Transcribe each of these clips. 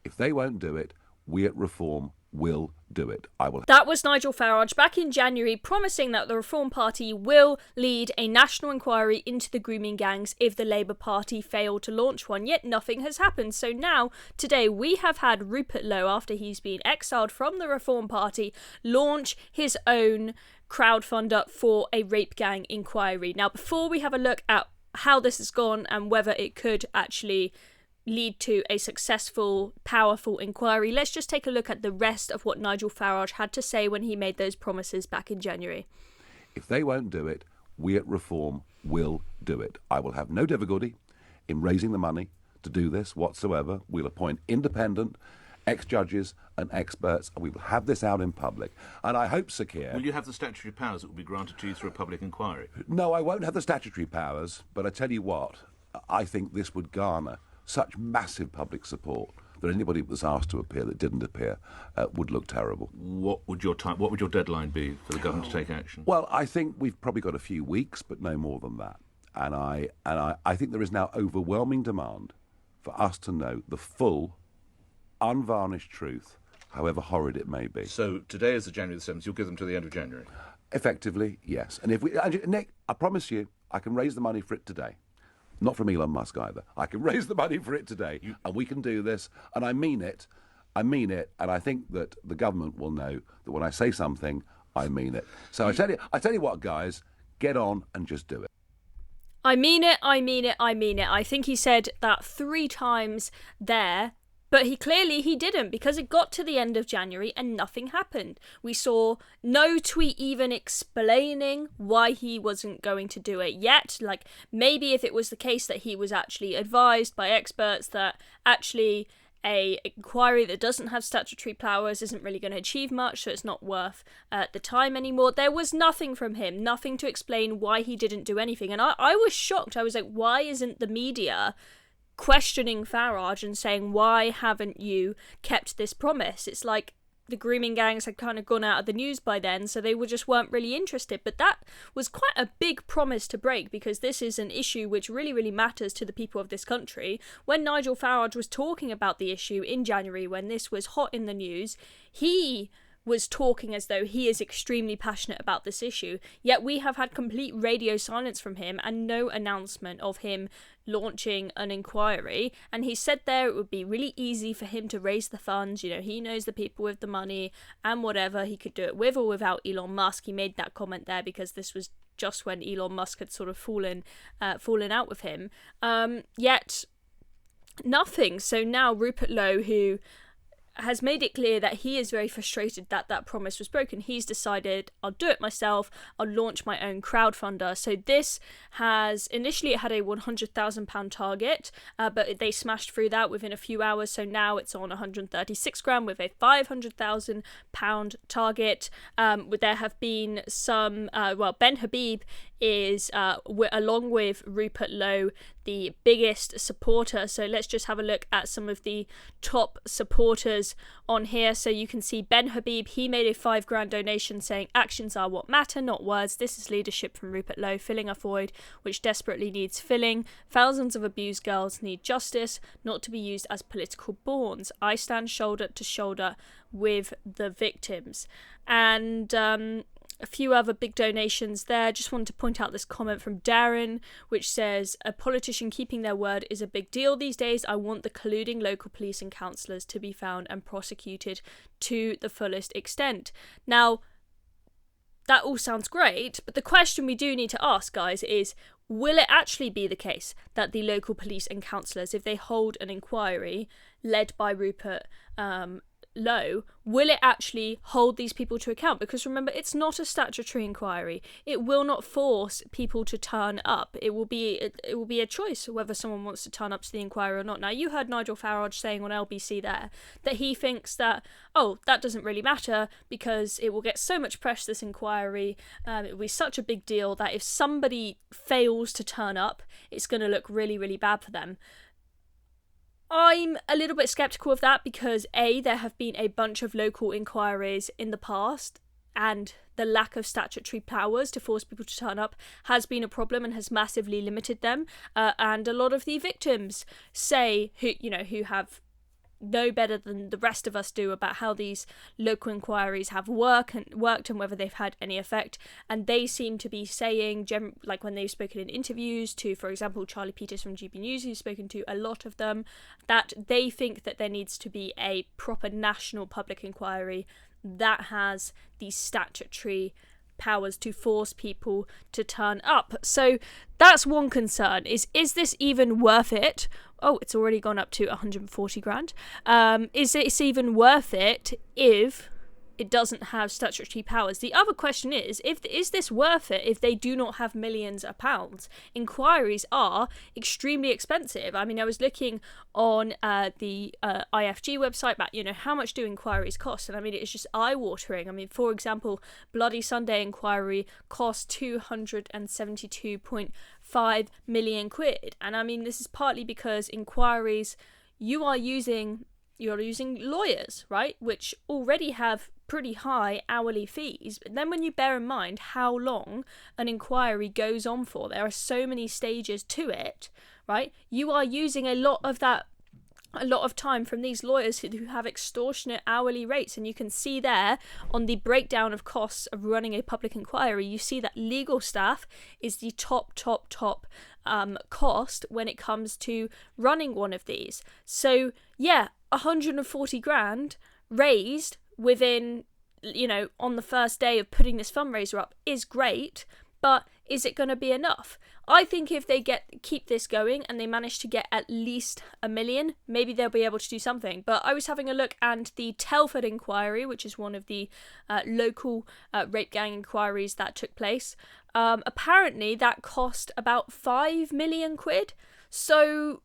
If they won't do it, we at Reform will do it. That was Nigel Farage back in January promising that the Reform Party will lead a national inquiry into the grooming gangs if the Labour Party failed to launch one, yet nothing has happened. So now, today, we have had Rupert Lowe, after he's been exiled from the Reform Party, launch his own crowdfunder for a rape gang inquiry. Now, before we have a look at how this has gone and whether it could actually lead to a successful, powerful inquiry, let's just take a look at the rest of what Nigel Farage had to say when he made those promises back in January. If they won't do it, we at Reform will do it. I will have no difficulty in raising the money to do this whatsoever. We'll appoint independent ex-judges and experts, and we will have this out in public. And I hope, Sir Keir... Will you have the statutory powers that will be granted to you through a public inquiry? No, I won't have the statutory powers, but I tell you what, I think this would garner such massive public support that anybody that was asked to appear that didn't appear would look terrible. What would your deadline be for the government to take action? Well, I think we've probably got a few weeks, but no more than that. And I think there is now overwhelming demand for us to know the full, unvarnished truth, however horrid it may be. So today is the January the 7th. You'll give them to the end of January? Effectively, yes. And if we, Nick, I promise you, I can raise the money for it today. Not from Elon Musk either. I can raise the money for it today, and we can do this. And I mean it. And I think that the government will know that when I say something, I mean it. So I tell you what, guys, get on and just do it. I mean it, I mean it, I mean it. I think he said that 3 times there, but he didn't, because it got to the end of January and nothing happened. We saw no tweet even explaining why he wasn't going to do it yet. Like, maybe if it was the case that he was actually advised by experts that actually a inquiry that doesn't have statutory powers isn't really going to achieve much, so it's not worth the time anymore. There was nothing from him, nothing to explain why he didn't do anything. And I was shocked. I was like, why isn't the media questioning Farage and saying, why haven't you kept this promise? It's like the grooming gangs had kind of gone out of the news by then, so they weren't really interested. But that was quite a big promise to break, because this is an issue which really, really matters to the people of this country. When Nigel Farage was talking about the issue in January, when this was hot in the news, he was talking as though he is extremely passionate about this issue, yet we have had complete radio silence from him and no announcement of him launching an inquiry. And he said there it would be really easy for him to raise the funds, he knows the people with the money and whatever, he could do it with or without Elon Musk. He made that comment there because this was just when Elon Musk had sort of fallen out with him, yet nothing. So now Rupert Lowe, who has made it clear that he is very frustrated that that promise was broken, he's decided, I'll do it myself, I'll launch my own crowdfunder. So this has, initially it had a £100,000 target, but they smashed through that within a few hours, so now it's on 136 grand with a £500,000 target. There have been some, Ben Habib is, along with Rupert Lowe, the biggest supporter. So let's just have a look at some of the top supporters on here. So you can see Ben Habib, he made a £5,000 donation saying, actions are what matter, not words. This is leadership from Rupert Lowe, filling a void which desperately needs filling. Thousands of abused girls need justice, not to be used as political pawns. I stand shoulder to shoulder with the victims. And a few other big donations there. Just wanted to point out this comment from Darren, which says, a politician keeping their word is a big deal these days. I want the colluding local police and councillors to be found and prosecuted to the fullest extent. Now, that all sounds great, but the question we do need to ask, guys, is, will it actually be the case that the local police and councillors, if they hold an inquiry led by Rupert Lowe, will it actually hold these people to account? Because remember, it's not a statutory inquiry. It will not force people to turn up. It will be a choice whether someone wants to turn up to the inquiry or not. Now, you heard Nigel Farage saying on LBC there that he thinks that, that doesn't really matter because it will get so much press, this inquiry. It will be such a big deal that if somebody fails to turn up, it's going to look really, really bad for them. I'm a little bit sceptical of that because A, there have been a bunch of local inquiries in the past, and the lack of statutory powers to force people to turn up has been a problem and has massively limited them. And a lot of the victims say, who have know better than the rest of us do about how these local inquiries have worked and whether they've had any effect. And they seem to be saying, like when they've spoken in interviews to, for example, Charlie Peters from GB News, who's spoken to a lot of them, that they think that there needs to be a proper national public inquiry that has these statutory powers to force people to turn up. So that's one concern, is this even worth it? Oh, it's already gone up to 140 grand. Is it even worth it if it doesn't have statutory powers? The other question is this worth it if they do not have millions of pounds? Inquiries are extremely expensive. I mean, I was looking on the IFG website about, how much do inquiries cost? And I mean, it's just eye-watering. I mean, for example, Bloody Sunday inquiry cost 272.5 million quid. And I mean, this is partly because inquiries, you're using lawyers, right, which already have pretty high hourly fees. But then when you bear in mind how long an inquiry goes on for, there are so many stages to it, right? You are using a lot of time from these lawyers who have extortionate hourly rates. And you can see there on the breakdown of costs of running a public inquiry, you see that legal staff is the top cost when it comes to running one of these. So yeah, 140 grand raised within, on the first day of putting this fundraiser up is great, but is it going to be enough? I think if they keep this going and they manage to get at least 1 million, maybe they'll be able to do something. But I was having a look, and the Telford inquiry, which is one of the local rape gang inquiries that took place, apparently that cost about 5 million quid. So,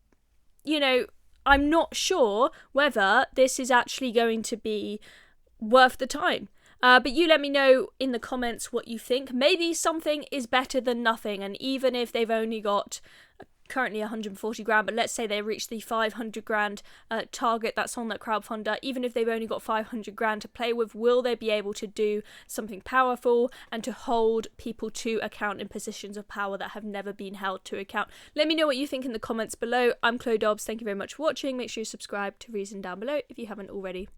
I'm not sure whether this is actually going to be worth the time. But you let me know in the comments what you think. Maybe something is better than nothing, and even if they've only got currently 140 grand, but let's say they reach the 500 grand target that's on that crowdfunder, even if they've only got 500 grand to play with, will they be able to do something powerful and to hold people to account in positions of power that have never been held to account? Let me know what you think in the comments below. I'm Chloe Dobbs. Thank you very much for watching. Make sure you subscribe to Reason down below if you haven't already.